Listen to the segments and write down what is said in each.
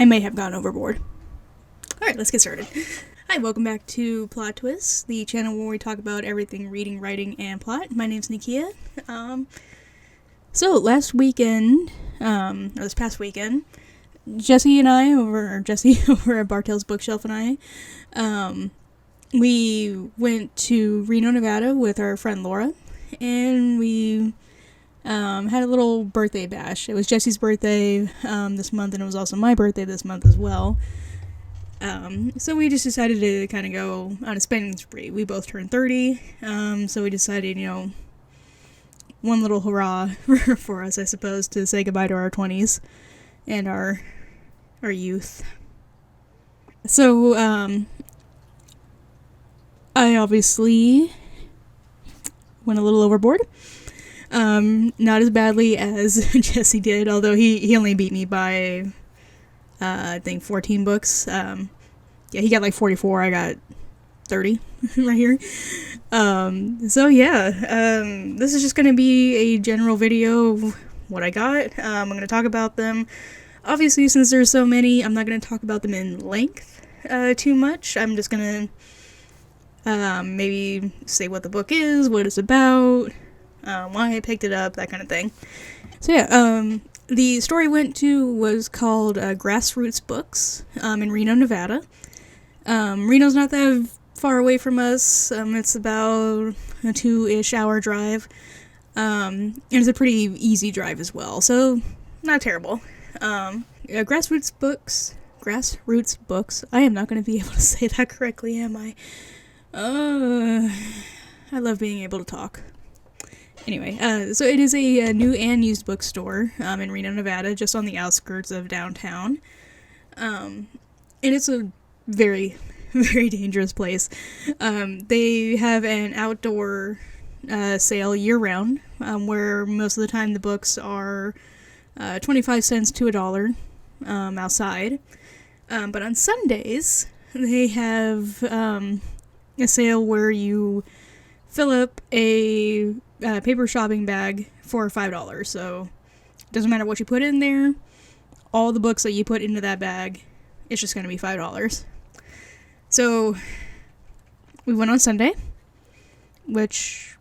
I may have gone overboard. Alright, let's get started. Hi, welcome back to Plot Twists, the channel where we talk about everything reading, writing, and plot. My name's Nikia. So last weekend, or this past weekend, Jesse over at Bartell's Bookshelf and I, we went to Reno, Nevada with our friend Laura, and we had a little birthday bash. It was Jesse's birthday this month, and it was also my birthday this month as well. So we just decided to kind of go on a spending spree. We both turned 30, so we decided, one little hurrah for us, I suppose, to say goodbye to our 20s and our youth. So, I obviously went a little overboard. Not as badly as Jesse did, although he only beat me by I think 14 books. He got like 44, I got 30 right here. This is just going to be a general video of what I got. I'm going to talk about them. Obviously, since there's so many, I'm not going to talk about them in length too much. I'm just going to maybe say what the book is, what it's about, why I picked it up, that kind of thing. So the story was called Grassroots Books in Reno, Nevada. Reno's not that far away from us. It's about a 2-ish hour drive. And it's a pretty easy drive as well, so not terrible. Grassroots Books. I am not going to be able to say that correctly, am I? I love being able to talk. Anyway, so it is a new and used bookstore in Reno, Nevada, just on the outskirts of downtown. And it's a very, very dangerous place. They have an outdoor sale year-round, where most of the time the books are 25 cents to $1 outside. But on Sundays, they have a sale where you fill up a paper shopping bag for $5. So it doesn't matter what you put in there. All the books that you put into that bag, it's just going to be $5. So we went on Sunday, which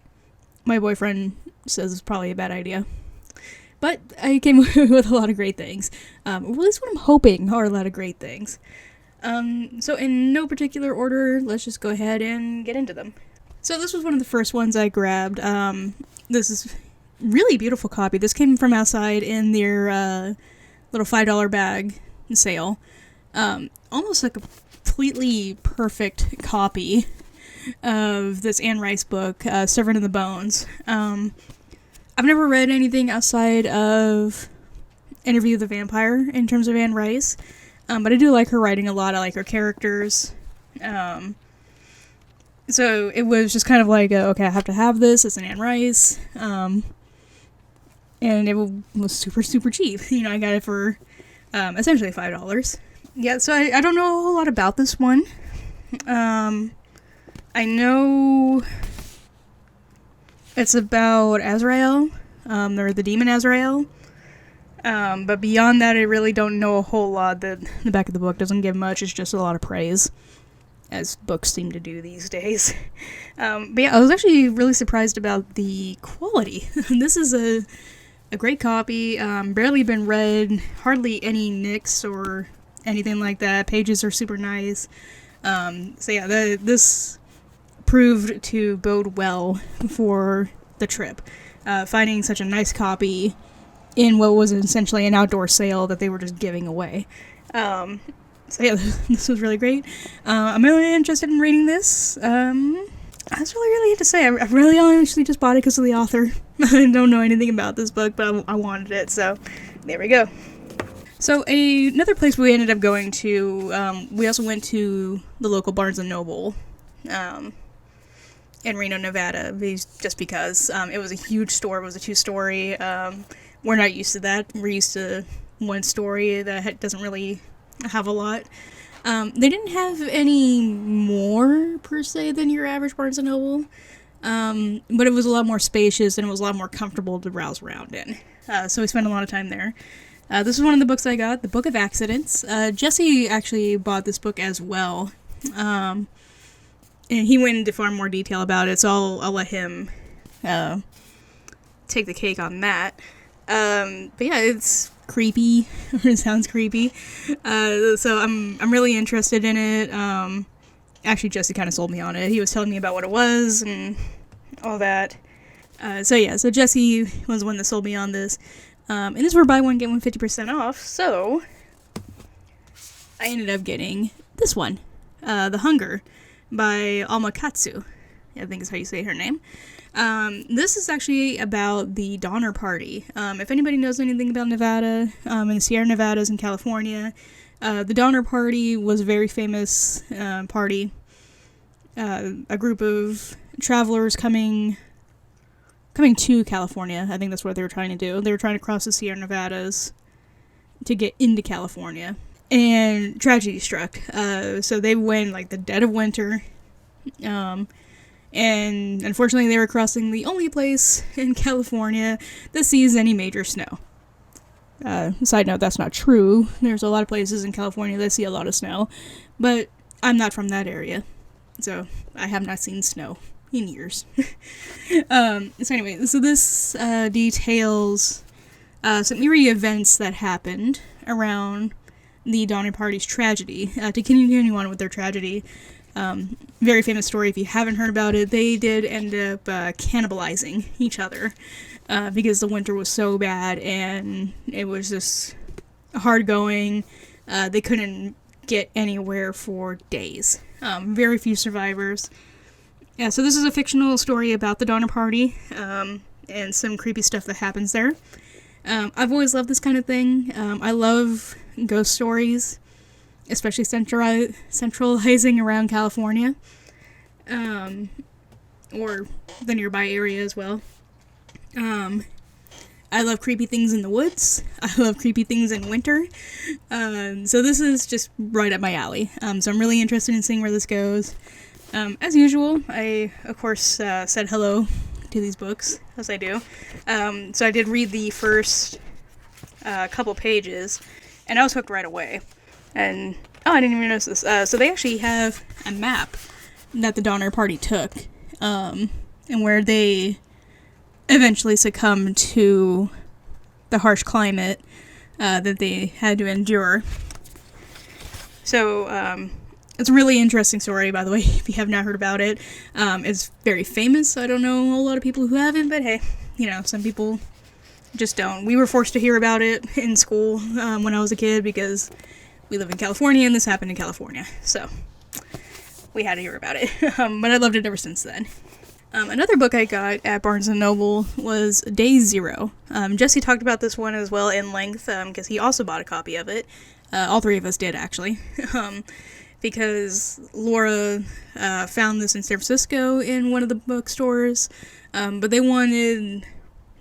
my boyfriend says is probably a bad idea. But I came with a lot of great things. Or at least what I'm hoping are a lot of great things. So in no particular order, let's just go ahead and get into them. So this was one of the first ones I grabbed. This is really beautiful copy. This came from outside in their little $5 bag sale. Almost like a completely perfect copy of this Anne Rice book, Servant of the Bones. I've never read anything outside of Interview with the Vampire in terms of Anne Rice, but I do like her writing a lot. I like her characters. So it was just kind of like, okay, I have to have this. It's an Anne Rice. And it was super, super cheap. I got it for essentially $5. Yeah, so I don't know a whole lot about this one. I know it's about Azrael, or the demon Azrael. But beyond that, I really don't know a whole lot. The back of the book doesn't give much. It's just a lot of praise, as books seem to do these days. But yeah, I was actually really surprised about the quality. This is a great copy, barely been read, hardly any nicks or anything like that. Pages are super nice. So yeah, this proved to bode well for the trip. Finding such a nice copy in what was essentially an outdoor sale that they were just giving away. So yeah, this was really great. I'm really interested in reading this. That's really to say. I really honestly just bought it because of the author. I don't know anything about this book, but I wanted it, so there we go. So another place we ended up going to, we also went to the local Barnes & Noble in Reno, Nevada, just because it was a huge store. It was a 2-story. We're not used to that. We're used to one story that doesn't really have a lot. They didn't have any more, per se, than your average Barnes & Noble, but it was a lot more spacious, and it was a lot more comfortable to browse around in. So we spent a lot of time there. This is one of the books I got, The Book of Accidents. Jesse actually bought this book as well. And he went into far more detail about it, so I'll let him take the cake on that. But yeah, it's creepy, or it sounds creepy. So I'm really interested in it. Actually, Jesse kind of sold me on it. He was telling me about what it was and all that. So Jesse was the one that sold me on this. And this were buy one, get one 50% off, so I ended up getting this one, The Hunger, by Alma Katsu. I think is how you say her name. This is actually about the Donner Party. If anybody knows anything about Nevada, and the Sierra Nevadas in California, the Donner Party was a very famous party. A group of travelers coming to California. I think that's what they were trying to do. They were trying to cross the Sierra Nevadas to get into California. And tragedy struck. So they went like the dead of winter. And unfortunately they were crossing the only place in California that sees any major snow. Side note, that's not true. There's a lot of places in California that see a lot of snow. But I'm not from that area. So I have not seen snow in years. So anyway, so this details some eerie events that happened around the Donner Party's tragedy. To continue on with their tragedy, very famous story, if you haven't heard about it, they did end up cannibalizing each other because the winter was so bad and it was just hard going. They couldn't get anywhere for days. Very few survivors. Yeah, so this is a fictional story about the Donner Party, and some creepy stuff that happens there. I've always loved this kind of thing. I love ghost stories, especially centralizing around California, or the nearby area as well. I love creepy things in the woods. I love creepy things in winter. So this is just right up my alley. So I'm really interested in seeing where this goes. As usual, I, of course, said hello to these books, as I do. So I did read the first couple pages, and I was hooked right away. And, I didn't even notice this. So they actually have a map that the Donner Party took, and where they eventually succumbed to the harsh climate that they had to endure. So, it's a really interesting story, by the way, if you have not heard about it. It's very famous. I don't know a lot of people who haven't, but hey, some people just don't. We were forced to hear about it in school when I was a kid because we live in California and this happened in California. So we had to hear about it. But I loved it ever since then. Another book I got at Barnes & Noble was Day Zero. Jesse talked about this one as well in length because he also bought a copy of it. All three of us did, actually. Because Laura found this in San Francisco in one of the bookstores, but they wanted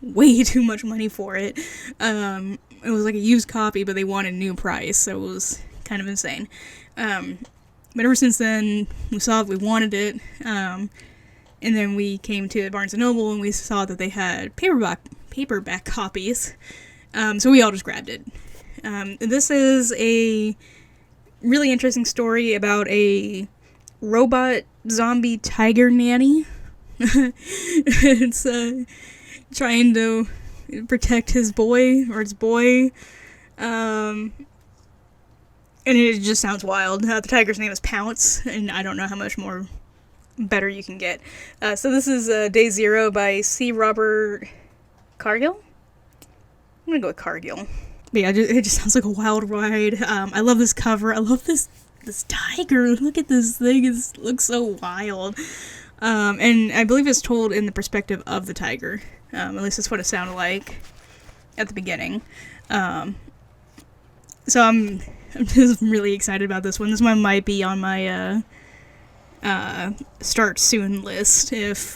way too much money for it. It was like a used copy, but they wanted a new price, so it was kind of insane. But ever since then, we saw if we wanted it, and then we came to Barnes & Noble and we saw that they had paperback copies, so we all just grabbed it. This is a really interesting story about a robot zombie tiger nanny. It's trying to protect his boy, or its boy, and it just sounds wild. The tiger's name is Pounce, and I don't know how much more better you can get. So this is Day Zero by C. Robert Cargill? I'm gonna go with Cargill. But yeah, it just sounds like a wild ride. I love this cover. I love this tiger. Look at this thing. It looks so wild. And I believe it's told in the perspective of the tiger. At least that's what it sounded like at the beginning. So I'm just really excited about this one. This one might be on my start soon list if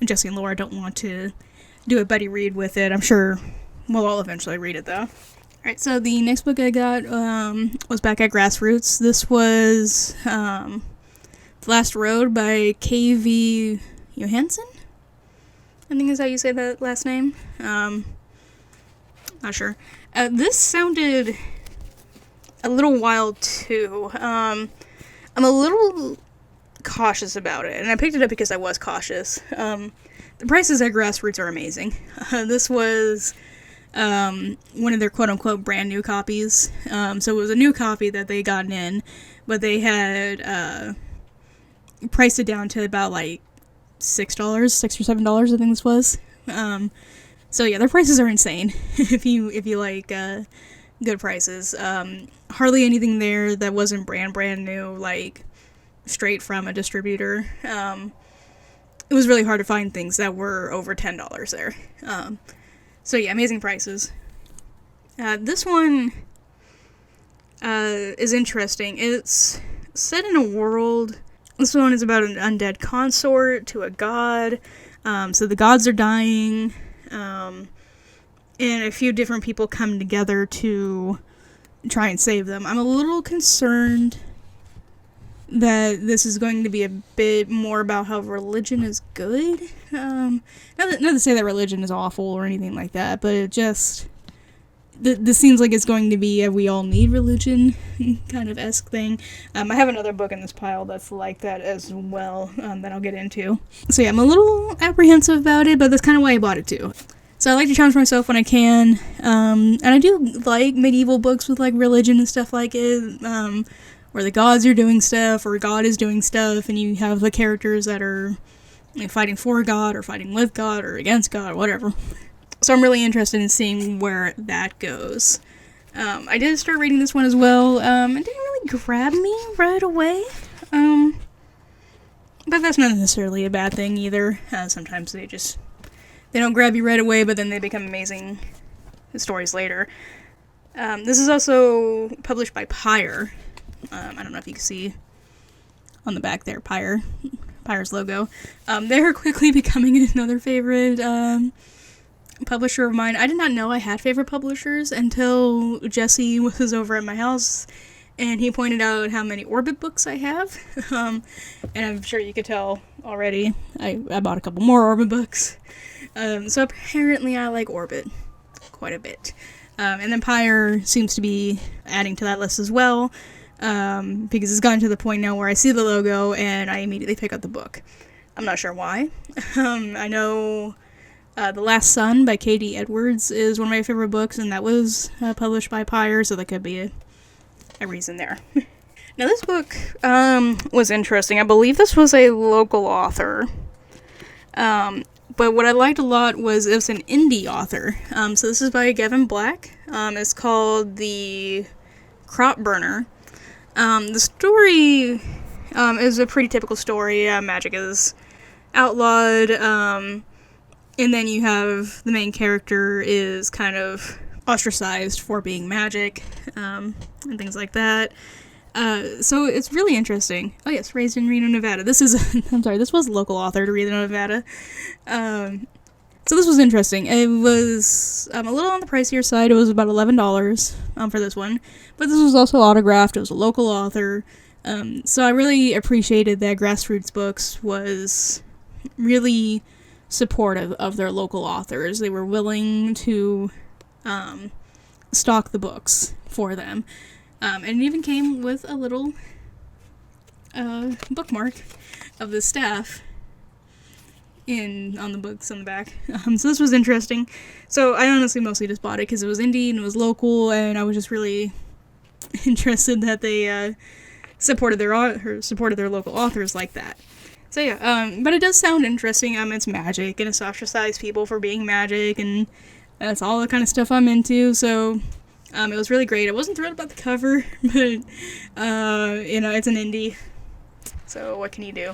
Jesse and Laura don't want to do a buddy read with it. I'm sure we'll all eventually read it, though. Alright, so the next book I got was back at Grassroots. This was The Last Road by K.V. Johansson? I think is how you say that last name. Not sure. This sounded a little wild too. I'm a little cautious about it, and I picked it up because I was cautious. The prices at Grassroots are amazing. This was one of their quote-unquote brand new copies. So it was a new copy that they gotten in, but they had priced it down to about like $6, $6 or $7, I think this was. So yeah, their prices are insane if you like good prices. Hardly anything there that wasn't brand new, like straight from a distributor. It was really hard to find things that were over $10 there. So yeah, amazing prices. This one is interesting. It's set in a world. This one is about an undead consort to a god. So the gods are dying, and a few different people come together to try and save them. I'm a little concerned that this is going to be a bit more about how religion is good. Not to say that religion is awful or anything like that, but it just... This seems like it's going to be a we all need religion kind of esque thing. I have another book in this pile that's like that as well, that I'll get into. So yeah, I'm a little apprehensive about it, but that's kind of why I bought it too. So I like to challenge myself when I can, and I do like medieval books with like religion and stuff like it, where the gods are doing stuff, or God is doing stuff, and you have the characters that are like fighting for God, or fighting with God, or against God, or whatever. So I'm really interested in seeing where that goes. I did start reading this one as well. It didn't really grab me right away. But that's not necessarily a bad thing either. Sometimes they don't grab you right away, but then they become amazing stories later. This is also published by Pyre. I don't know if you can see on the back there, Pyre's logo. They're quickly becoming another favorite publisher of mine. I did not know I had favorite publishers until Jesse was over at my house and he pointed out how many Orbit books I have. And I'm sure you could tell already. I bought a couple more Orbit books. So apparently I like Orbit quite a bit. And then Pyre seems to be adding to that list as well, because it's gotten to the point now where I see the logo and I immediately pick up the book. I'm not sure why. I know The Last Sun by Katie Edwards is one of my favorite books, and that was published by Pyre, so that could be a reason there. Now this book was interesting. I believe this was a local author. But what I liked a lot was it was an indie author. So this is by Gavin Black. It's called The Crop Burner. The story is a pretty typical story. Magic is outlawed. And then you have the main character is kind of ostracized for being magic, and things like that. So it's really interesting. Oh yes, raised in Reno, Nevada. This was a local author to Reno, Nevada. So this was interesting. It was a little on the pricier side. It was about $11 for this one. But this was also autographed. It was a local author. So I really appreciated that Grassroots Books was really supportive of their local authors. They were willing to stock the books for them. And it even came with a little bookmark of the staff on the books on the back. So this was interesting. So I honestly mostly just bought it because it was indie and it was local, and I was just really interested that they supported their local authors like that. So yeah, but it does sound interesting. It's magic, and it's ostracized people for being magic, and that's all the kind of stuff I'm into. So it was really great. I wasn't thrilled about the cover, but it's an indie. So what can you do?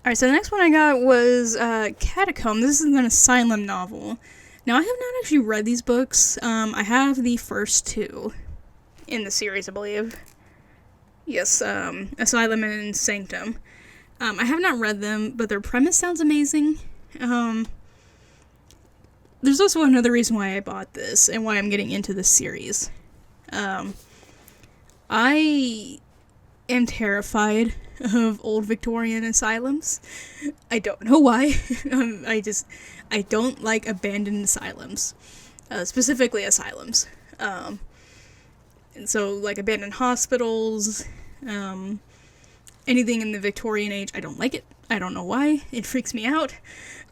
Alright, so the next one I got was Catacomb. This is an asylum novel. Now, I have not actually read these books. I have the first two in the series, I believe. Yes, Asylum and Sanctum. I have not read them, but their premise sounds amazing. There's also another reason why I bought this and why I'm getting into this series. I am terrified of old Victorian asylums. I don't know why. I don't like abandoned asylums. specifically asylums. And so, like, abandoned hospitals, anything in the Victorian age, I don't like it. I don't know why. It freaks me out.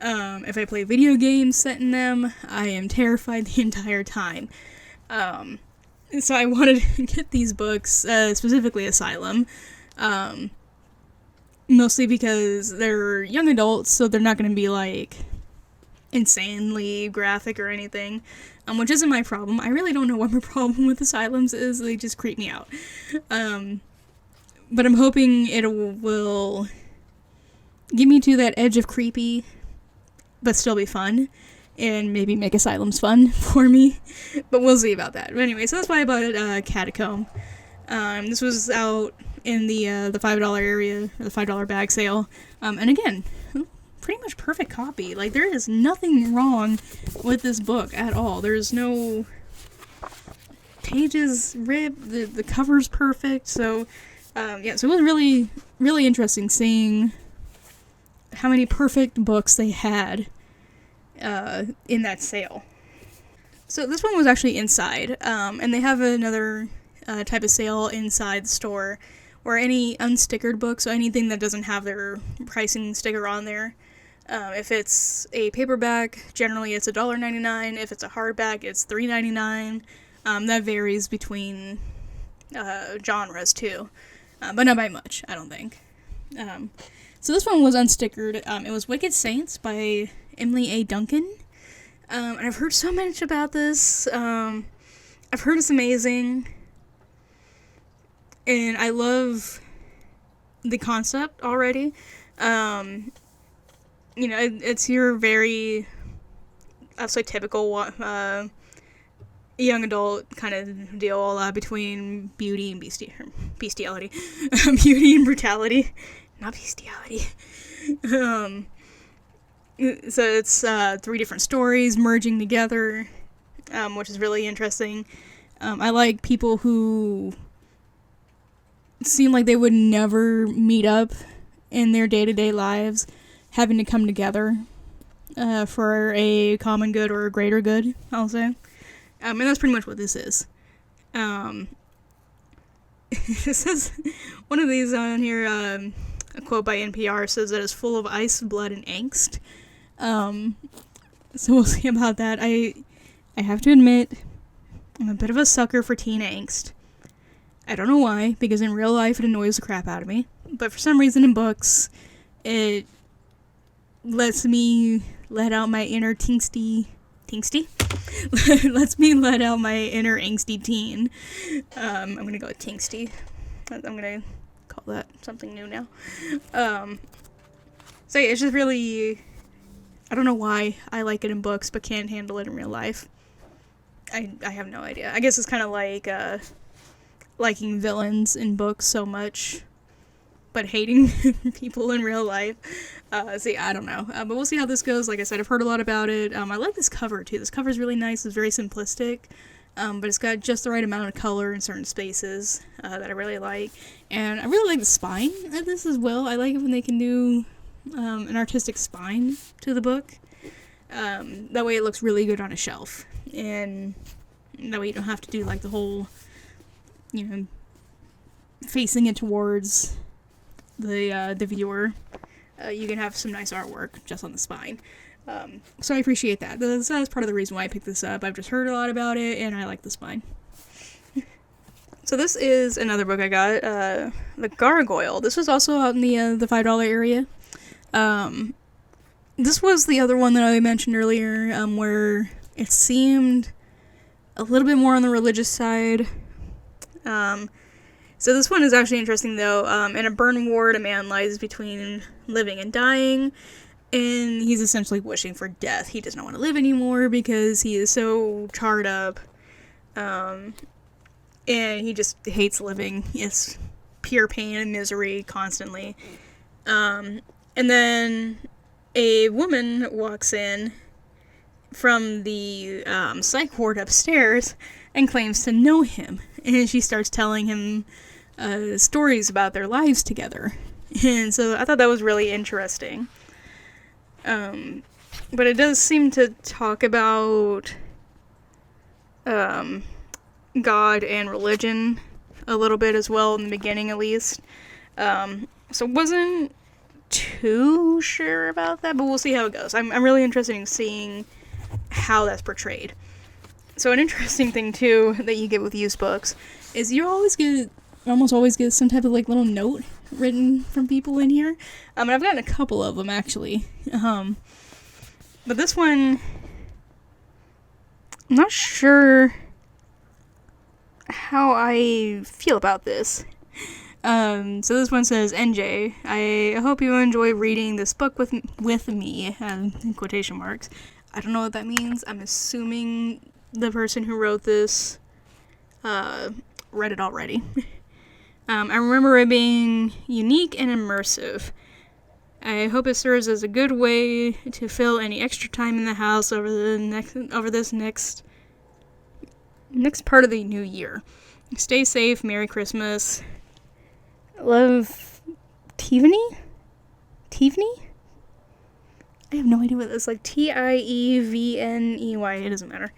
If I play video games set in them, I am terrified the entire time. So I wanted to get these books, specifically Asylum, mostly because they're young adults, so they're not going to be, like, insanely graphic or anything, which isn't my problem. I really don't know what my problem with Asylums is. They just creep me out. But I'm hoping it will get me to that edge of creepy, but still be fun, and maybe make Asylums fun for me. But we'll see about that. But anyway, so that's why I bought it, Catacomb. This was out in the $5 area, or the $5 bag sale. And again, pretty much perfect copy. Like, there is nothing wrong with this book at all. There's no pages ripped, the cover's perfect, so, yeah, so it was really, really interesting seeing how many perfect books they had, in that sale. So this one was actually inside, and they have another, type of sale inside the store, where any unstickered books, so anything that doesn't have their pricing sticker on there, if it's a paperback, generally it's $1.99. If it's a hardback, it's $3.99. That varies between genres too, but not by much, I don't think. So this one was unstickered. It was Wicked Saints by Emily A. Duncan. And I've heard so much about this. I've heard it's amazing. And I love the concept already. You know, it's your very, I'd say, typical young adult kind of deal, between beauty and bestiality. Beauty and brutality. Not bestiality. So it's 3 different stories merging together, which is really interesting. I like people who seem like they would never meet up in their day-to-day lives, having to come together for a common good or a greater good, I'll say. And that's pretty much what this is. It says, one of these on here, a quote by NPR says that it's full of ice, blood, and angst. So we'll see about that. I have to admit, I'm a bit of a sucker for teen angst. I don't know why, because in real life it annoys the crap out of me. But for some reason in books, it lets me let out my inner tingsty? Lets me let out my inner angsty teen. I'm gonna go with tingsty. I'm gonna call that something new now. So yeah, it's just really, I don't know why I like it in books but can't handle it in real life. I have no idea. I guess it's kind of like liking villains in books so much but hating people in real life. See, I don't know. But we'll see how this goes. Like I said, I've heard a lot about it. I like this cover, too. This cover's really nice. It's very simplistic. But it's got just the right amount of color in certain spaces that I really like. And I really like the spine of this as well. I like it when they can do an artistic spine to the book. That way it looks really good on a shelf. And that way you don't have to do, like, the whole, you know, facing it towards the viewer. You can have some nice artwork just on the spine. So I appreciate that. That's part of the reason why I picked this up. I've just heard a lot about it, and I like the spine. So this is another book I got, The Gargoyle. This was also out in the $5 area. This was the other one that I mentioned earlier, where it seemed a little bit more on the religious side. So this one is actually interesting, though. In a burn ward, a man lies between living and dying, and he's essentially wishing for death. He does not want to live anymore because he is so charred up, and he just hates living. It's pure pain and misery constantly. And then a woman walks in from the psych ward upstairs and claims to know him, and she starts telling him stories about their lives together. And so I thought that was really interesting. But it does seem to talk about God and religion a little bit as well, in the beginning at least. So wasn't too sure about that, but we'll see how it goes. I'm really interested in seeing how that's portrayed. So an interesting thing too that you get with used books is you almost always get some type of like little note written from people in here. And I've gotten a couple of them actually. But this one, I'm not sure how I feel about this. So this one says, NJ, I hope you enjoy reading this book with me, in quotation marks. I don't know what that means. I'm assuming the person who wrote this read it already. I remember it being unique and immersive. I hope it serves as a good way to fill any extra time in the house over this next part of the new year. Stay safe. Merry Christmas. Love, Tiffany? I have no idea what this is. Like Tievney. It doesn't matter.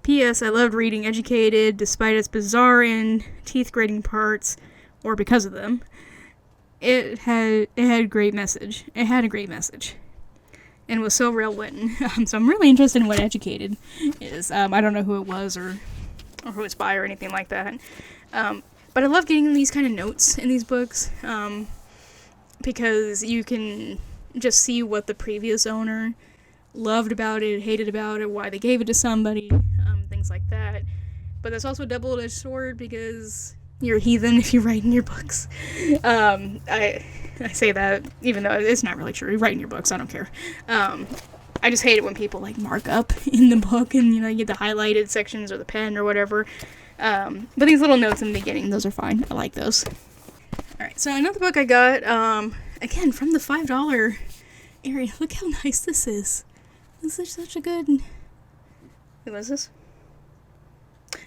P.S. I loved reading Educated, despite its bizarre and teeth-grating parts, or because of them. It had a great message. And was so well written. So I'm really interested in what Educated is. I don't know who it was or who it's by or anything like that. But I love getting these kind of notes in these books, because you can just see what the previous owner loved about it, hated about it, why they gave it to somebody, things like that. But that's also a double-edged sword because you're a heathen if you write in your books. I say that even though it's not really true. You write in your books, I don't care. I just hate it when people like mark up in the book and you get the highlighted sections or the pen or whatever. But these little notes in the beginning, those are fine. I like those. Alright, so another book I got, again, from the $5 area. Look how nice this is. This is such a good... Who was this?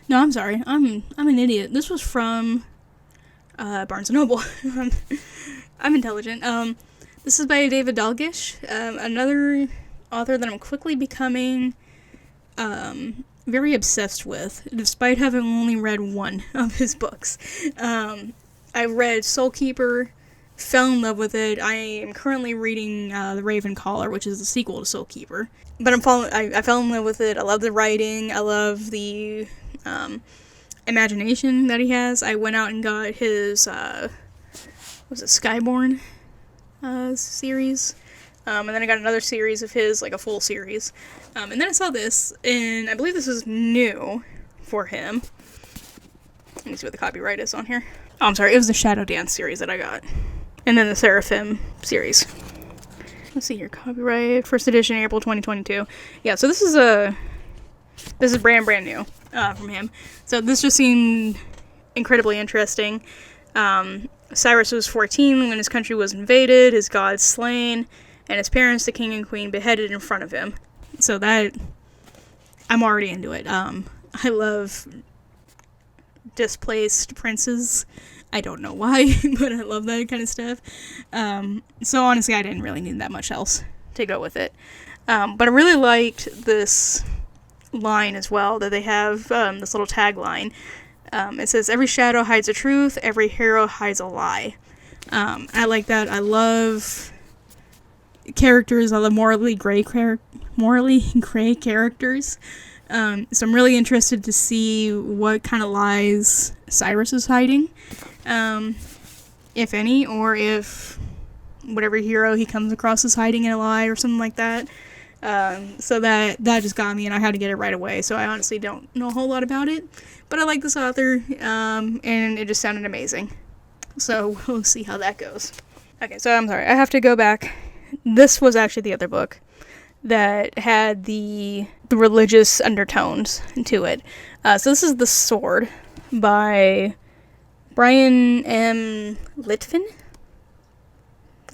No, I'm sorry. I'm an idiot. This was from Barnes & Noble. I'm intelligent. This is by David Dalglish, another author that I'm quickly becoming very obsessed with, despite having only read one of his books. I read Soul Keeper, fell in love with it. I am currently reading The Raven Caller, which is the sequel to Soul Keeper. But I fell in love with it. I love the writing. I love the imagination that he has. I went out and got his Skyborn series. And then I got another series of his, like a full series. And then I saw this, and I believe this is new for him. Let me see what the copyright is on here. Oh, I'm sorry, it was the Shadow Dance series that I got. And then the Seraphim series. Let's see here, copyright, first edition, April 2022. Yeah, so this is brand new from him. So this just seemed incredibly interesting. Cyrus was 14 when his country was invaded, his gods slain, and his parents, the king and queen, beheaded in front of him. So that, I'm already into it. I love displaced princes. I don't know why, but I love that kind of stuff. So honestly, I didn't really need that much else to go with it. But I really liked this line as well, that they have this little tagline. It says, every shadow hides a truth, every hero hides a lie. I like that. I love characters. I love morally gray characters. So I'm really interested to see what kind of lies Cyrus is hiding, if any, or if whatever hero he comes across is hiding a lie or something like that. So that just got me, and I had to get it right away. So I honestly don't know a whole lot about it, but I like this author, and it just sounded amazing. So we'll see how that goes. Okay, so I'm sorry, I have to go back. This was actually the other book that had the religious undertones to it. So this is The Sword by Brian M. Litvin,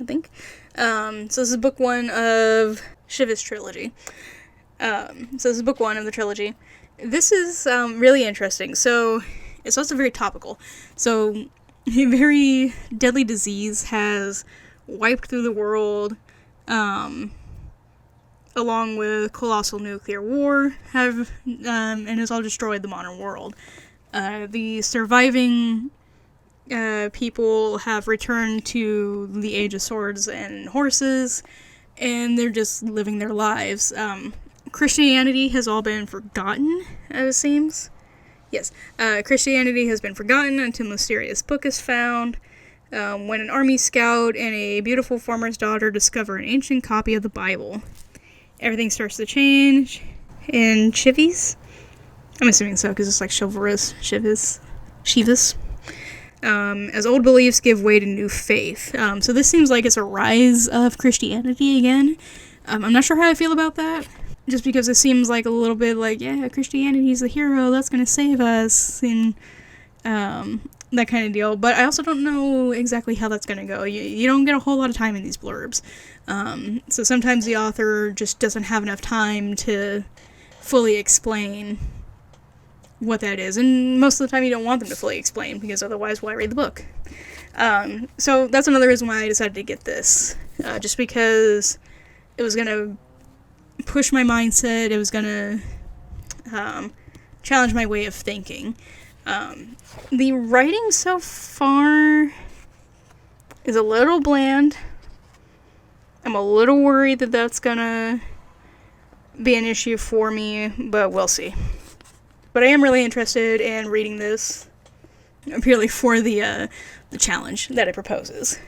I think. So this is book one of Shiva's trilogy. So this is book one of the trilogy. This is really interesting. So it's also very topical. So a very deadly disease has wiped through the world. along with colossal nuclear war, have and has all destroyed the modern world. The surviving people have returned to the age of swords and horses, and they're just living their lives. Christianity has all been forgotten, as it seems. Yes, Christianity has been forgotten until a mysterious book is found. When an army scout and a beautiful farmer's daughter discover an ancient copy of the Bible, everything starts to change. And Chivas? I'm assuming so, because it's like chivalrous. Shivas. As old beliefs give way to new faith. So this seems like it's a rise of Christianity again. I'm not sure how I feel about that. Just because it seems like a little bit like, yeah, Christianity's the hero, that's gonna save us, and that kind of deal. But I also don't know exactly how that's gonna go. You don't get a whole lot of time in these blurbs. So sometimes the author just doesn't have enough time to fully explain what that is. And most of the time you don't want them to fully explain, because otherwise why read the book? So that's another reason why I decided to get this. Just because it was gonna push my mindset, it was gonna challenge my way of thinking. The writing so far is a little bland. I'm a little worried that that's gonna be an issue for me, but we'll see. But I am really interested in reading this, purely for the challenge that it proposes.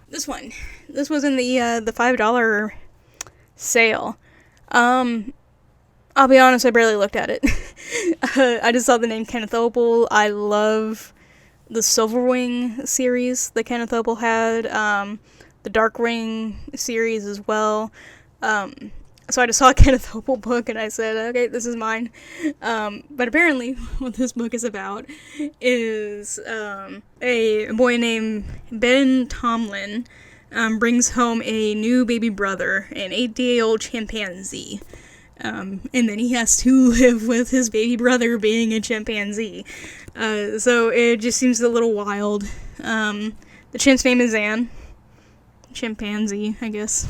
This was in the $5 sale. I'll be honest, I barely looked at it. I just saw the name Kenneth Opel. I love the Silverwing series that Kenneth Opel had, the Darkwing series as well. So I just saw a Kenneth Opel book and I said, okay, this is mine. But apparently what this book is about is a boy named Ben Tomlin brings home a new baby brother, an 8-day-old chimpanzee. And then he has to live with his baby brother being a chimpanzee. So it just seems a little wild. The chimp's name is Zan. Chimpanzee, I guess.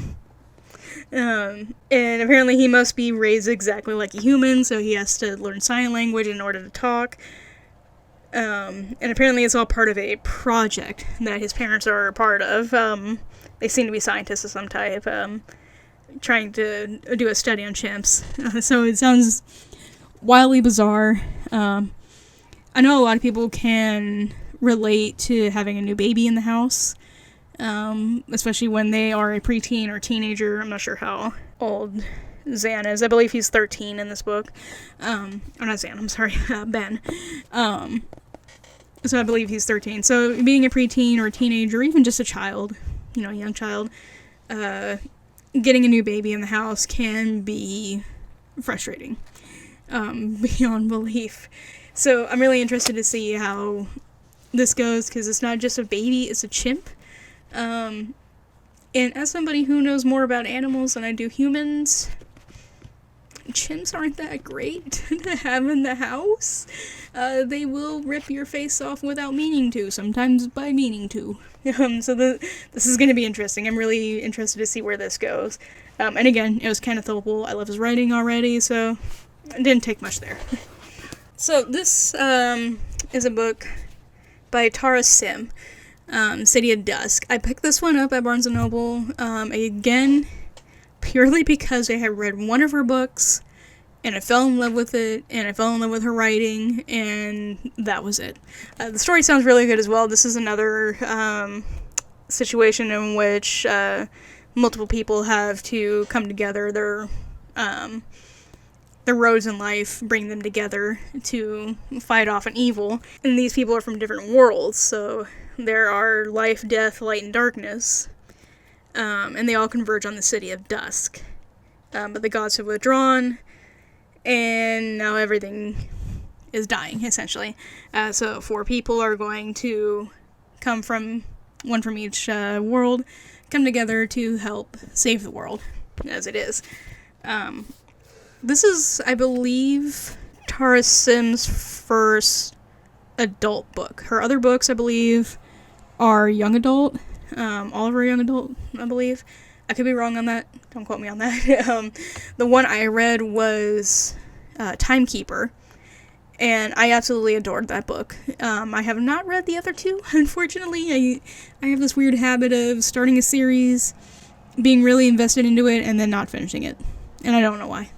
And apparently he must be raised exactly like a human, so he has to learn sign language in order to talk. And apparently it's all part of a project that his parents are a part of. They seem to be scientists of some type, trying to do a study on chimps. So it sounds wildly bizarre. I know a lot of people can relate to having a new baby in the house, especially when they are a preteen or teenager. I'm not sure how old Zan is. I believe he's 13 in this book. Or not Zan, I'm sorry, Ben. So I believe he's 13. So being a preteen or a teenager, or even just a child, a young child, getting a new baby in the house can be frustrating, beyond belief. So I'm really interested to see how this goes, because it's not just a baby, it's a chimp. And as somebody who knows more about animals than I do humans, chimps aren't that great to have in the house. They will rip your face off without meaning to, sometimes by meaning to. So this is going to be interesting. I'm really interested to see where this goes. And again, it was Kenneth Opel. I love his writing already, so it didn't take much there. So this is a book by Tara Sim, City of Dusk. I picked this one up at Barnes & Noble, again, purely because I had read one of her books, and I fell in love with it, and I fell in love with her writing, and that was it. The story sounds really good as well. This is another situation in which multiple people have to come together. Their roads in life bring them together to fight off an evil, and these people are from different worlds, so there are life, death, light, and darkness, and they all converge on the City of Dusk. But the gods have withdrawn, and now everything is dying, essentially. So 4 people are going to come from, one from each world, come together to help save the world, as it is. This is, I believe, Tara Sim's first adult book. Her other books, I believe, are young adult. All of her young adult, I believe. I could be wrong on that. Don't quote me on that. The one I read was Timekeeper, and I absolutely adored that book. I have not read the other two, unfortunately. I have this weird habit of starting a series, being really invested into it, and then not finishing it. And I don't know why.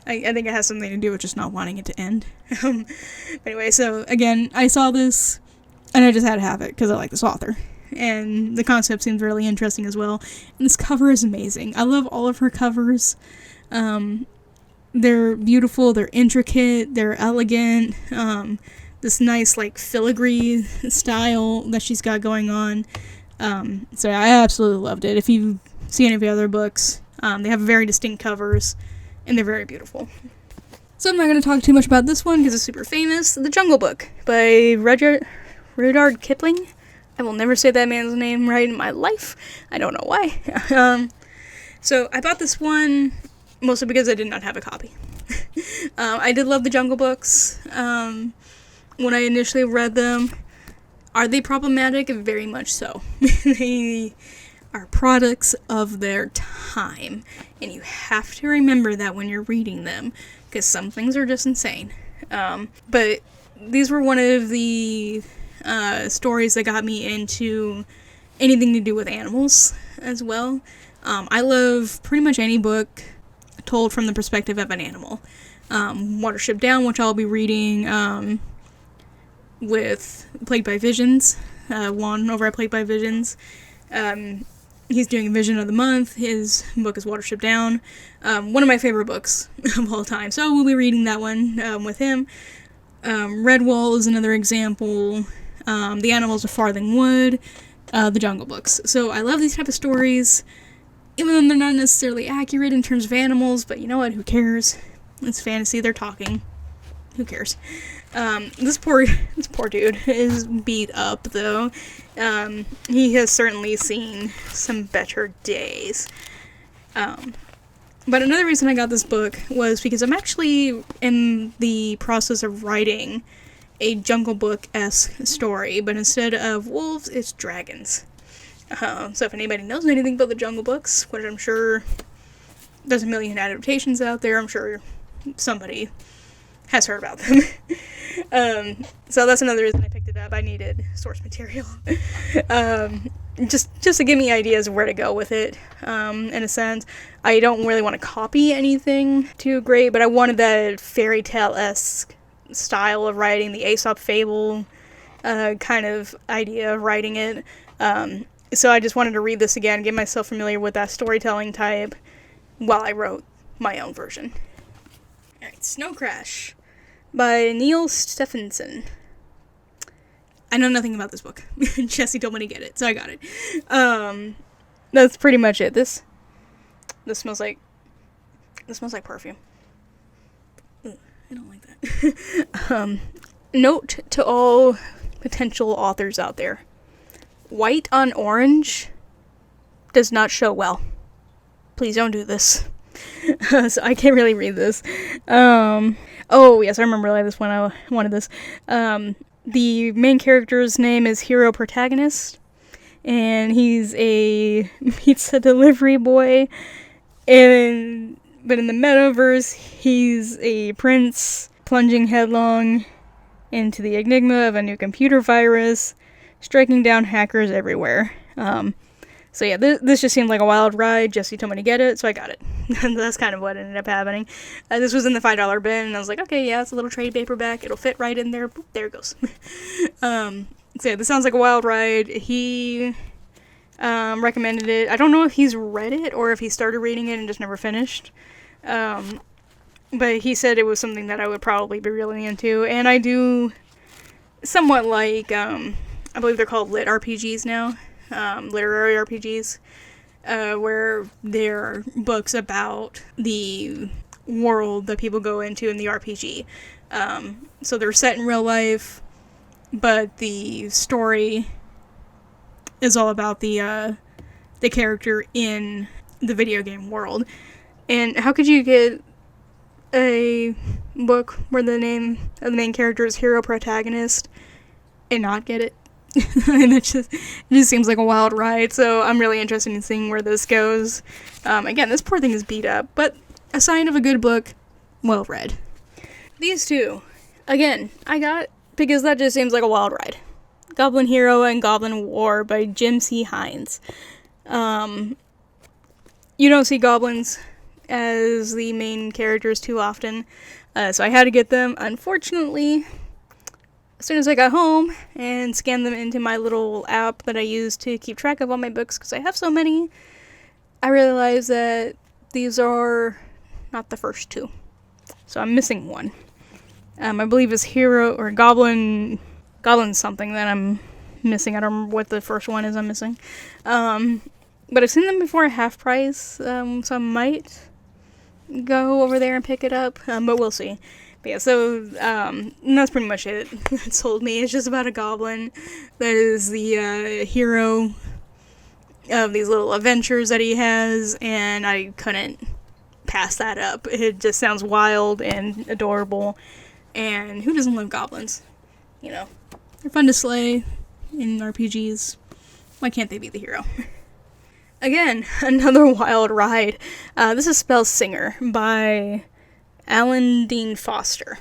I think it has something to do with just not wanting it to end. Anyway, so again, I saw this, and I just had to have it, because I like this author. And the concept seems really interesting as well. And this cover is amazing. I love all of her covers. They're beautiful, they're intricate, they're elegant. This nice, like, filigree style that she's got going on. So I absolutely loved it. If you see any of the other books, they have very distinct covers, and they're very beautiful. So I'm not going to talk too much about this one, because it's super famous. The Jungle Book by Rudyard Kipling. I will never say that man's name right in my life. I don't know why. So I bought this one mostly because I did not have a copy. I did love the Jungle Books. When I initially read them, are they problematic? Very much so. They are products of their time, and you have to remember that when you're reading them, because some things are just insane. But these were one of the stories that got me into anything to do with animals as well. I love pretty much any book told from the perspective of an animal. Watership Down, which I'll be reading with Plagued by Visions, Juan over at Plagued by Visions. He's doing a Vision of the Month. His book is Watership Down. One of my favorite books of all time. So we'll be reading that one with him. Redwall is another example. The Animals of Farthing Wood. The Jungle Books. So I love these type of stories, even though they're not necessarily accurate in terms of animals, but you know what, who cares? It's fantasy, they're talking. Who cares? This poor dude is beat up, though. He has certainly seen some better days. But another reason I got this book was because I'm actually in the process of writing a Jungle Book-esque story, but instead of wolves, it's dragons. So if anybody knows anything about the Jungle Books, which I'm sure there's a million adaptations out there, I'm sure somebody has heard about them. So that's another reason I picked it up. I needed source material. Just to give me ideas of where to go with it, in a sense. I don't really want to copy anything too great, but I wanted that fairy tale-esque style of writing, the Aesop fable kind of idea of writing it. So I just wanted to read this again, get myself familiar with that storytelling type while I wrote my own version. Alright, Snow Crash by Neil Stephenson. I know nothing about this book. Jesse told me to get it, so I got it. That's pretty much it. This smells like perfume. Ugh, I don't like that. Note to all potential authors out there. White on orange does not show well. Please don't do this. So I can't really read this. Oh, yes, I remember this one. I wanted this. The main character's name is Hero Protagonist, and he's a pizza delivery boy, but in the metaverse, he's a prince plunging headlong into the enigma of a new computer virus, striking down hackers everywhere. So yeah, this just seemed like a wild ride. Jesse told me to get it, so I got it. That's kind of what ended up happening. This was in the $5 bin, and I was like, okay, yeah, it's a little trade paperback. It'll fit right in there. Boop, there it goes. So yeah, this sounds like a wild ride. He recommended it. I don't know if he's read it or if he started reading it and just never finished. But he said it was something that I would probably be really into, and I do somewhat like, I believe they're called lit RPGs now. Literary RPGs, where they're books about the world that people go into in the RPG. So they're set in real life, but the story is all about the character in the video game world. And how could you get a book where the name of the main character is Hero Protagonist and not get it? And it just seems like a wild ride, so I'm really interested in seeing where this goes. Again, this poor thing is beat up, but a sign of a good book, well read. These two, again, I got because that just seems like a wild ride. Goblin Hero and Goblin War by Jim C. Hines. You don't see goblins as the main characters too often, so I had to get them. Unfortunately, as soon as I got home and scanned them into my little app that I use to keep track of all my books, because I have so many, I realized that these are not the first two. So I'm missing one. I believe it's Hero or Goblin something that I'm missing. I don't remember what the first one is I'm missing. But I've seen them before at half price, so I might go over there and pick it up, but we'll see. But yeah, so that's pretty much it. It sold me. It's just about a goblin that is the hero of these little adventures that he has, and I couldn't pass that up. It just sounds wild and adorable, and who doesn't love goblins? You know, they're fun to slay in RPGs. Why can't they be the hero? Again, another wild ride. This is Spell Singer by Alan Dean Foster.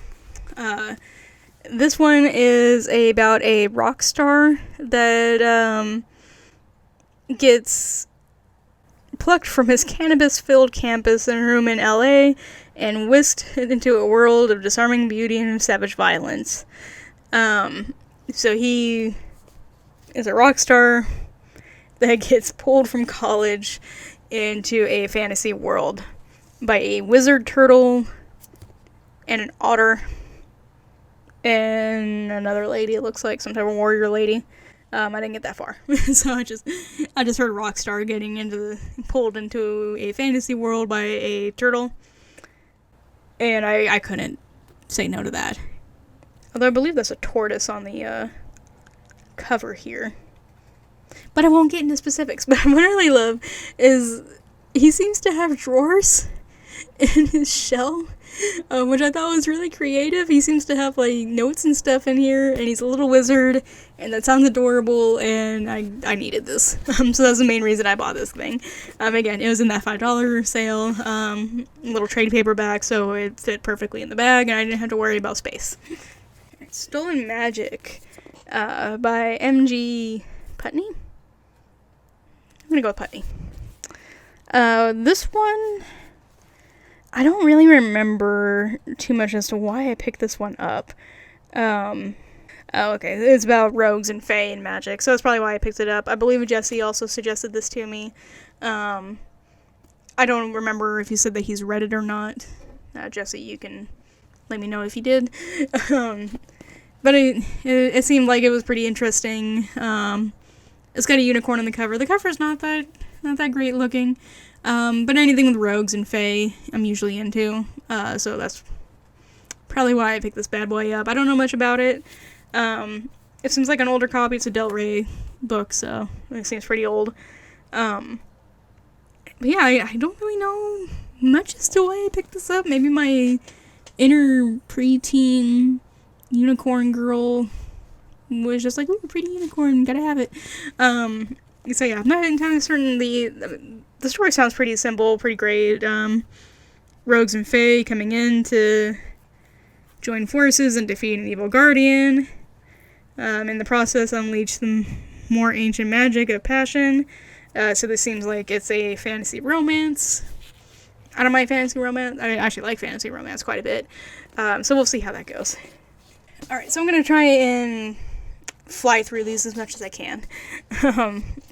This one is about a rock star that gets plucked from his cannabis-filled campus in a room in LA and whisked into a world of disarming beauty and savage violence. So he is a rock star that gets pulled from college into a fantasy world by a wizard turtle and an otter and another lady, it looks like, some type of warrior lady. I didn't get that far. So I just heard Rockstar getting pulled into a fantasy world by a turtle. And I couldn't say no to that. Although I believe that's a tortoise on the cover here. But I won't get into specifics. But what I really love is he seems to have drawers in his shell, which I thought was really creative. He seems to have like notes and stuff in here, and he's a little wizard, and that sounds adorable, and I needed this. So that's the main reason I bought this thing. Again, it was in that $5 sale, little trade paperback, so it fit perfectly in the bag, and I didn't have to worry about space. Stolen Magic by M.G. Putney? I'm gonna go with Putney. This one, I don't really remember too much as to why I picked this one up. Okay, it's about rogues and fae and magic, so that's probably why I picked it up. I believe Jesse also suggested this to me. I don't remember if he said that he's read it or not. Jesse, you can let me know if you did. But it seemed like it was pretty interesting. It's got a unicorn on the cover. The cover's not that great looking. But anything with rogues and fae, I'm usually into. So that's probably why I picked this bad boy up. I don't know much about it. It seems like an older copy. It's a Del Rey book, so it seems pretty old. But yeah, I don't really know much as to why I picked this up. Maybe my inner preteen unicorn girl was just like, ooh, pretty unicorn, gotta have it. So yeah, I'm not entirely certain. The story sounds pretty simple, pretty great. Rogues and fae coming in to join forces and defeat an evil guardian. In the process, unleash some more ancient magic of passion. So this seems like it's a fantasy romance. I don't mind fantasy romance. I actually like fantasy romance quite a bit. So we'll see how that goes. Alright, so I'm going to try and fly through these as much as I can.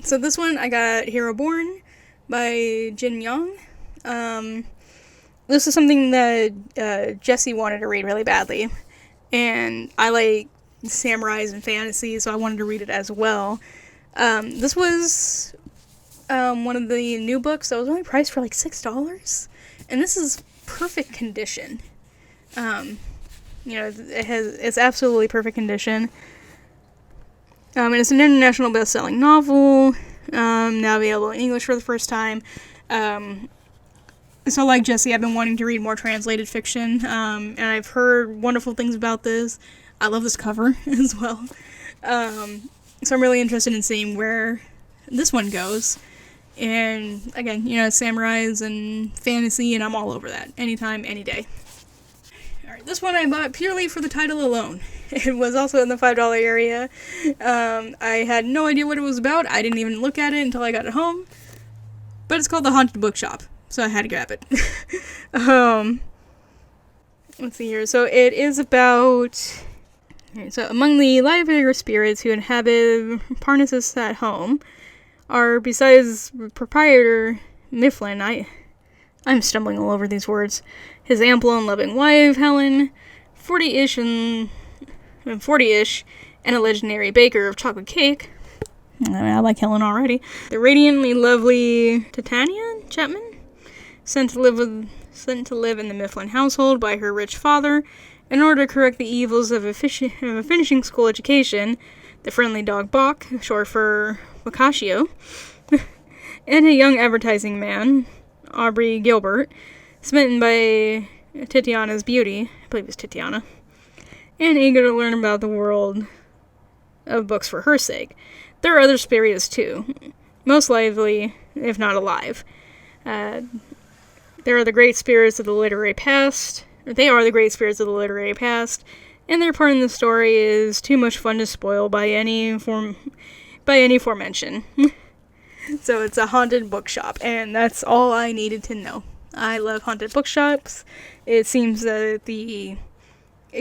So this one, I got Hero Born by Jin Young. This is something that Jesse wanted to read really badly. And I like samurais and fantasy, so I wanted to read it as well. This was one of the new books that was only priced for like $6. And this is perfect condition. It's absolutely perfect condition. And it's an international best-selling novel, now available in English for the first time. So like Jesse, I've been wanting to read more translated fiction, and I've heard wonderful things about this. I love this cover as well. So I'm really interested in seeing where this one goes. And again, samurais and fantasy, and I'm all over that. Anytime, any day. Alright, this one I bought purely for the title alone. It was also in the $5 area. I had no idea what it was about. I didn't even look at it until I got it home. But it's called The Haunted Bookshop, so I had to grab it. Let's see here. So it is about... So among the livelier spirits who inhabit Parnassus at home are, besides proprietor Mifflin, I'm stumbling all over these words, his ample and loving wife, Helen, 40-ish, and a legendary baker of chocolate cake. I like Helen already. The radiantly lovely Titania Chapman, sent to live in the Mifflin household by her rich father in order to correct the evils of a finishing school education, the friendly dog Bach, short for Boccaccio, and a young advertising man, Aubrey Gilbert, smitten by Titiana's beauty, I believe it's Titiana, and eager to learn about the world of books for her sake. There are other spirits too, most lively, if not alive. They are the great spirits of the literary past, and their part in the story is too much fun to spoil by any foremention. So it's a haunted bookshop, and that's all I needed to know. I love haunted bookshops. It seems that the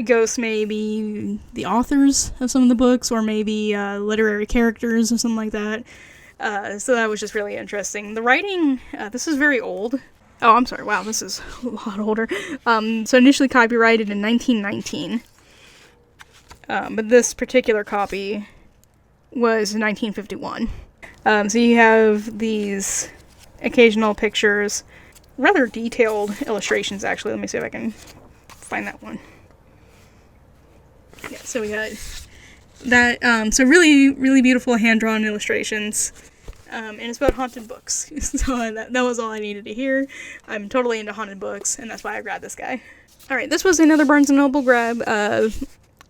ghosts may be the authors of some of the books, or maybe literary characters or something like that. So that was just really interesting. The writing, this is very old. Oh, I'm sorry. Wow, this is a lot older. So initially copyrighted in 1919. But this particular copy was 1951. So you have these occasional pictures, rather detailed illustrations, actually. Let me see if I can find that one. Yeah, so we got that. So really, really beautiful hand-drawn illustrations. And it's about haunted books. So that was all I needed to hear. I'm totally into haunted books, and that's why I grabbed this guy. Alright, this was another Barnes & Noble grab.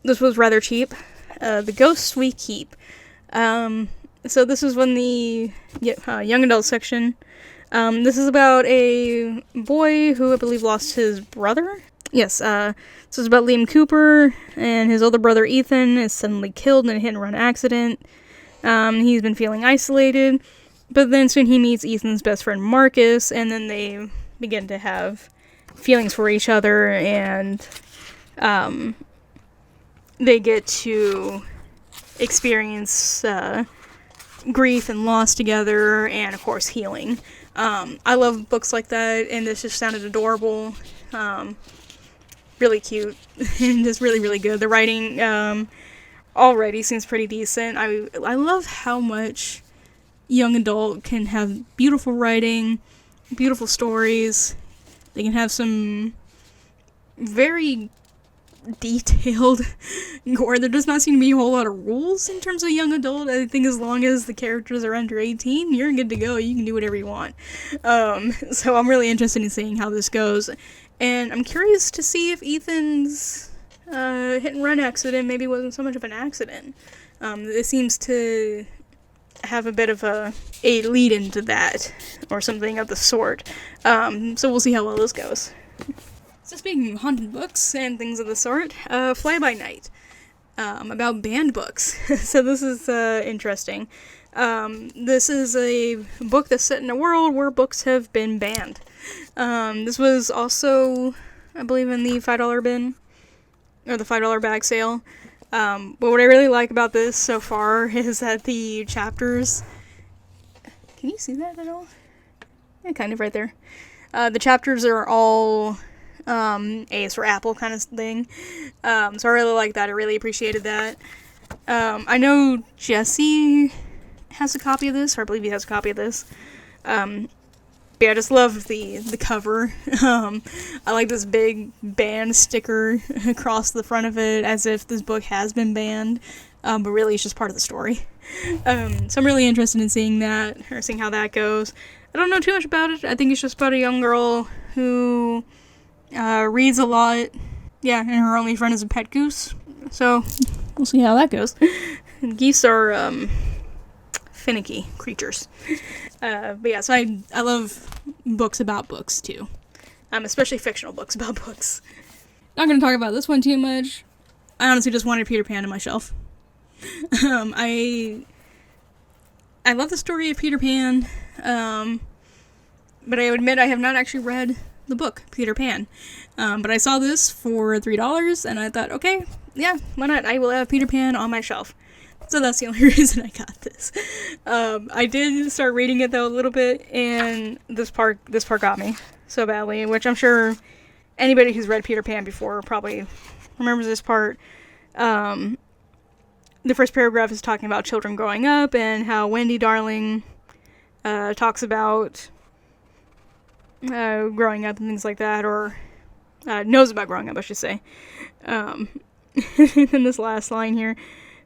This was rather cheap. The Ghosts We Keep. So this is when the young adult section. This is about a boy who I believe lost his brother. Yes, so it's about Liam Cooper, and his older brother Ethan is suddenly killed in a hit-and-run accident. He's been feeling isolated, but then soon he meets Ethan's best friend Marcus, and then they begin to have feelings for each other, and they get to experience grief and loss together, and of course healing. I love books like that, and this just sounded adorable. Really cute, and just really, really good. The writing already seems pretty decent. I love how much young adult can have beautiful writing, beautiful stories. They can have some very detailed gore. There does not seem to be a whole lot of rules in terms of young adult. I think as long as the characters are under 18, you're good to go. You can do whatever you want. So I'm really interested in seeing how this goes. And I'm curious to see if Ethan's hit-and-run accident maybe wasn't so much of an accident. It seems to have a bit of a lead into that, or something of the sort. So we'll see how well this goes. So speaking of haunted books and things of the sort, Fly By Night, about banned books. So this is interesting. This is a book that's set in a world where books have been banned. This was also, I believe, in the $5 bin, or the $5 bag sale. But what I really like about this so far is that the chapters... Can you see that at all? Yeah, kind of right there. The chapters are all A is for Apple kind of thing. So I really like that. I really appreciated that. I know Jesse has a copy of this, or I believe he has a copy of this. But yeah, I just love the cover. I like this big banned sticker across the front of it, as if this book has been banned, but really it's just part of the story. So I'm really interested in seeing that, or seeing how that goes. I don't know too much about it. I think it's just about a young girl who reads a lot. Yeah, and her only friend is a pet goose. So we'll see how that goes. Geese are finicky creatures. But yeah, so I love books about books too, especially fictional books about books. Not going to talk about this one too much. I honestly just wanted Peter Pan on my shelf. I love the story of Peter Pan, but I admit I have not actually read the book Peter Pan. But I saw this for $3, and I thought, okay, yeah, why not? I will have Peter Pan on my shelf. So that's the only reason I got this. I did start reading it though a little bit, and this part got me so badly, which I'm sure anybody who's read Peter Pan before probably remembers this part. The first paragraph is talking about children growing up and how Wendy Darling talks about growing up and things like that, or knows about growing up, I should say. In this last line here,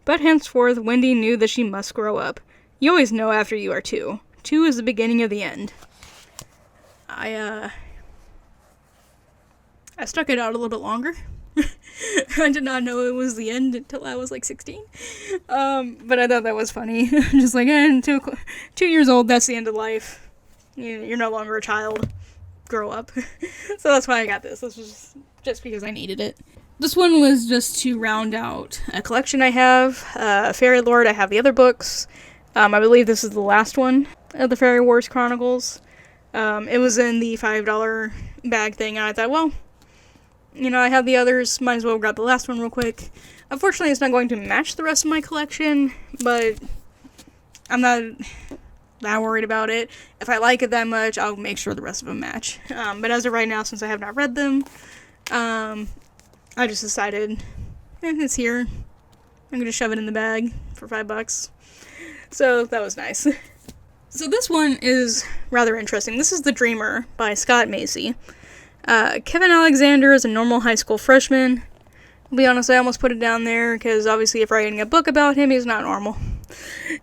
but henceforth Wendy knew that she must grow up. You always know after you are 2. 2 is the beginning of the end. I stuck it out a little bit longer. I did not know it was the end until I was like 16. But I thought that was funny. Just like, 2 years old, that's the end of life. You're no longer a child. Grow up. So that's why I got this. This was just because I needed it. This one was just to round out a collection I have. Fairy Lord, I have the other books. I believe this is the last one of the Fairy Wars Chronicles. It was in the $5 bag thing, and I thought, well, I have the others, might as well grab the last one real quick. Unfortunately, it's not going to match the rest of my collection, but I'm not that worried about it. If I like it that much, I'll make sure the rest of them match. But as of right now, since I have not read them, I just decided, it's here. I'm going to shove it in the bag for $5. So that was nice. So this one is rather interesting. This is The Dreamer by Scott Macy. Kevin Alexander is a normal high school freshman. I'll be honest, I almost put it down there, because obviously if writing a book about him, he's not normal.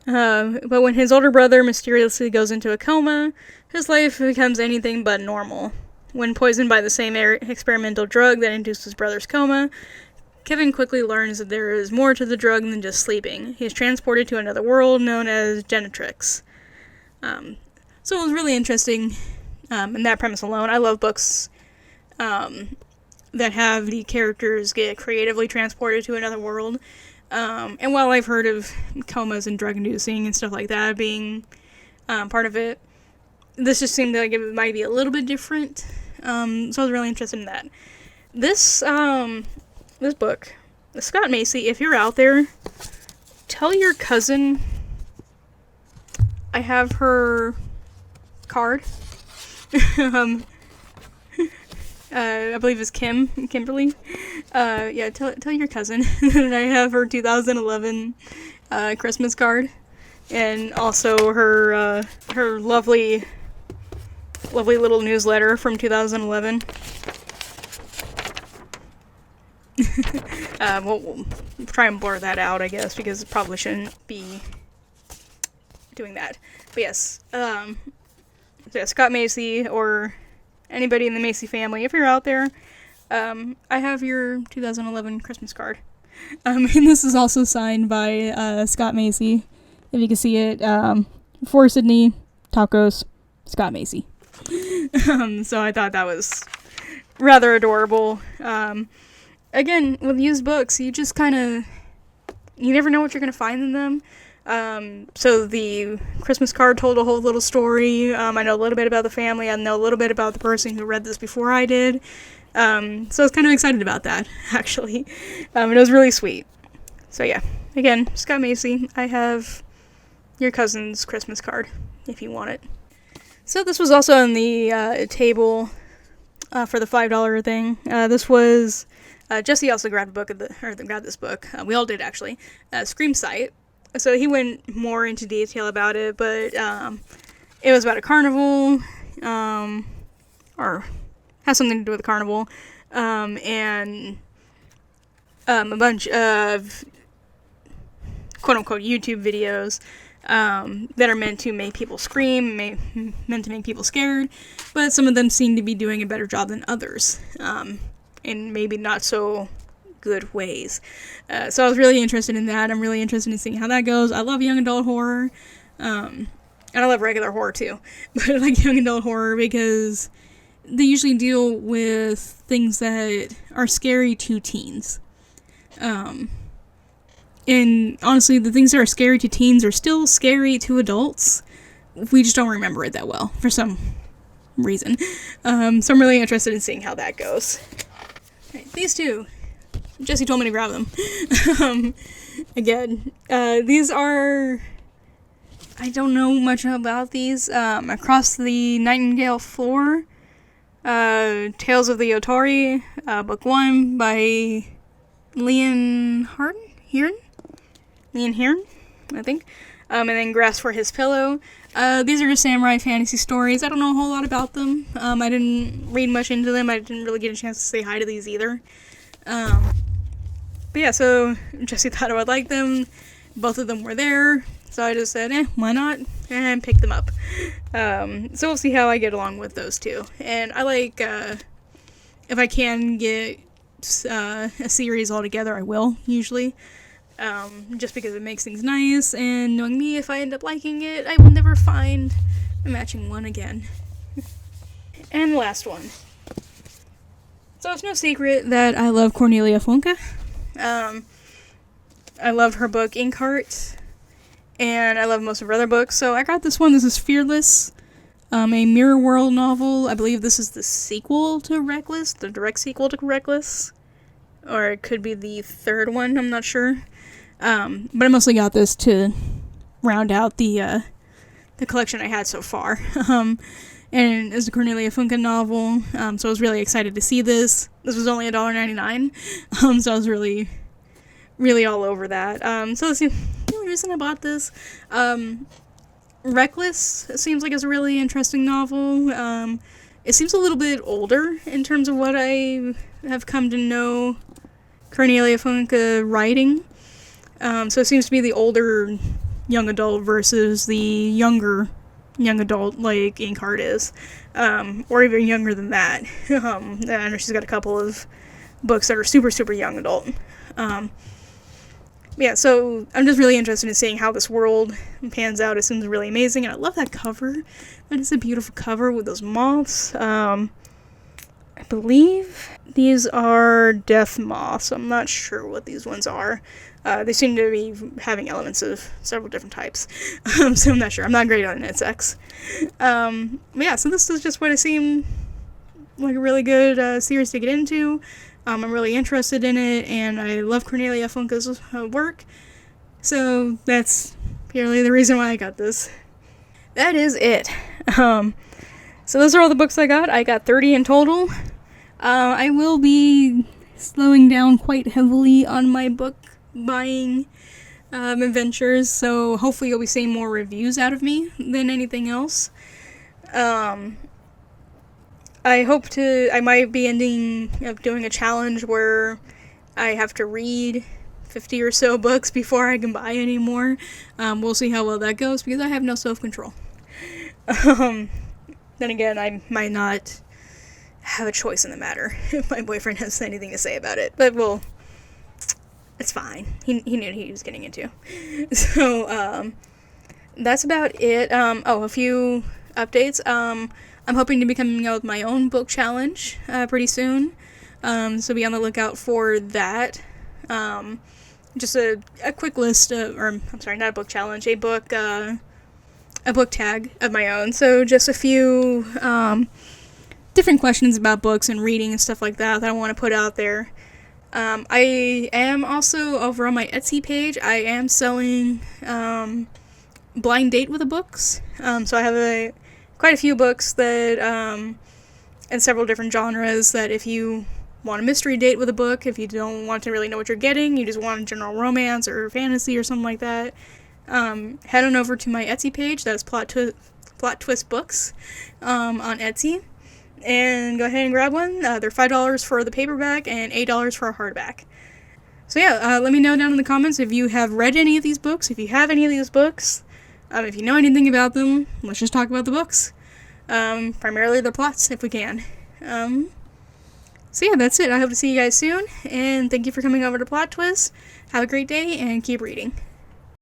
But when his older brother mysteriously goes into a coma, his life becomes anything but normal. When poisoned by the same experimental drug that induced his brother's coma, Kevin quickly learns that there is more to the drug than just sleeping. He is transported to another world known as Genetrix. So it was really interesting in that premise alone. I love books that have the characters get creatively transported to another world. And while I've heard of comas and drug inducing and stuff like that being part of it, this just seemed like it might be a little bit different. So I was really interested in that. This book, Scott Macy, if you're out there, tell your cousin I have her card. I believe it's Kimberly. Yeah, tell your cousin that I have her 2011 Christmas card, and also her lovely little newsletter from 2011. We'll try and blur that out, I guess, because it probably shouldn't be doing that. But yes, so yeah, Scott Macy, or anybody in the Macy family, if you're out there, I have your 2011 Christmas card. And this is also signed by Scott Macy. If you can see it, for Sydney, Tacos, Scott Macy. So I thought that was rather adorable. Again, with used books, you just you never know what you're going to find in them. So the Christmas card told a whole little story. I know a little bit about the family. I know a little bit about the person who read this before I did. So I was kind of excited about that, actually. It was really sweet. So yeah, again, Scott Macy, I have your cousin's Christmas card, if you want it. So this was also on the table for the $5 thing. This was Jesse also grabbed grabbed this book. We all did, actually. Scream Sight. So he went more into detail about it, but it was about a carnival, or has something to do with a carnival, and a bunch of quote-unquote YouTube videos that are meant to make people scream, meant to make people scared, but some of them seem to be doing a better job than others, and maybe not so good ways. So I was really interested in that. I'm really interested in seeing how that goes. I love young adult horror. And I love regular horror too. But I like young adult horror because they usually deal with things that are scary to teens. And honestly, the things that are scary to teens are still scary to adults. We just don't remember it that well for some reason. So I'm really interested in seeing how that goes. Right, these two. Jesse told me to grab them. Again, these are... I don't know much about these. Across the Nightingale Floor. Tales of the Otori. Book 1 by Leon Hearn, I think. And then Grass for His Pillow. These are just samurai fantasy stories. I don't know a whole lot about them. I didn't read much into them. I didn't really get a chance to say hi to these either. But yeah, so Jesse thought I would like them. Both of them were there. So I just said, why not? And picked them up. So we'll see how I get along with those two. And I like, if I can get a series all together, I will, usually. Just because it makes things nice, and knowing me, if I end up liking it, I will never find a matching one again. And the last one. So it's no secret that I love Cornelia Funke. I love her book Inkheart, and I love most of her other books, so I got this one. This is Fearless, a Mirror World novel. I believe this is the sequel to Reckless, the direct sequel to Reckless, or it could be the third one, I'm not sure. But I mostly got this to round out the collection I had so far. And it's a Cornelia Funke novel, so I was really excited to see this. This was only $1.99, so I was really, really all over that. So that's the only reason I bought this. Reckless seems like it's a really interesting novel. It seems a little bit older in terms of what I have come to know Cornelia Funke writing. So it seems to be the older young adult versus the younger young adult like Inkheart is. Or even younger than that. I know she's got a couple of books that are super, super young adult. Yeah, so I'm just really interested in seeing how this world pans out. It seems really amazing, and I love that cover. That is a beautiful cover with those moths. I believe these are death moths. I'm not sure what these ones are. They seem to be having elements of several different types. So I'm not sure. I'm not great on insects. But yeah, so this is just what it seemed like a really good series to get into. I'm really interested in it, and I love Cornelia Funke's work. So that's purely the reason why I got this. That is it. So those are all the books I got. I got 30 in total. I will be slowing down quite heavily on my book buying adventures, so hopefully you'll be seeing more reviews out of me than anything else. I might be ending up doing a challenge where I have to read 50 or so books before I can buy any more. We'll see how well that goes, because I have no self-control. Then again, I might not have a choice in the matter if my boyfriend has anything to say about it, but it's fine. He knew what he was getting into. So, that's about it. A few updates. I'm hoping to be coming out with my own book challenge pretty soon, so be on the lookout for that. Just a quick list of, not a book challenge, a book tag of my own. So just a few different questions about books and reading and stuff like that I want to put out there. I am also over on my Etsy page. I am selling blind date with the books. So I have quite a few books that in several different genres that if you want a mystery date with a book, if you don't want to really know what you're getting, you just want a general romance or fantasy or something like that, head on over to my Etsy page. That's Plot Twist Books on Etsy. And go ahead and grab one. They're $5 for the paperback and $8 for a hardback. So yeah, let me know down in the comments if you have read any of these books, if you have any of these books, if you know anything about them. Let's just talk about the books. Primarily the plots, if we can. So yeah, that's it. I hope to see you guys soon, and thank you for coming over to Plot Twist. Have a great day, and keep reading.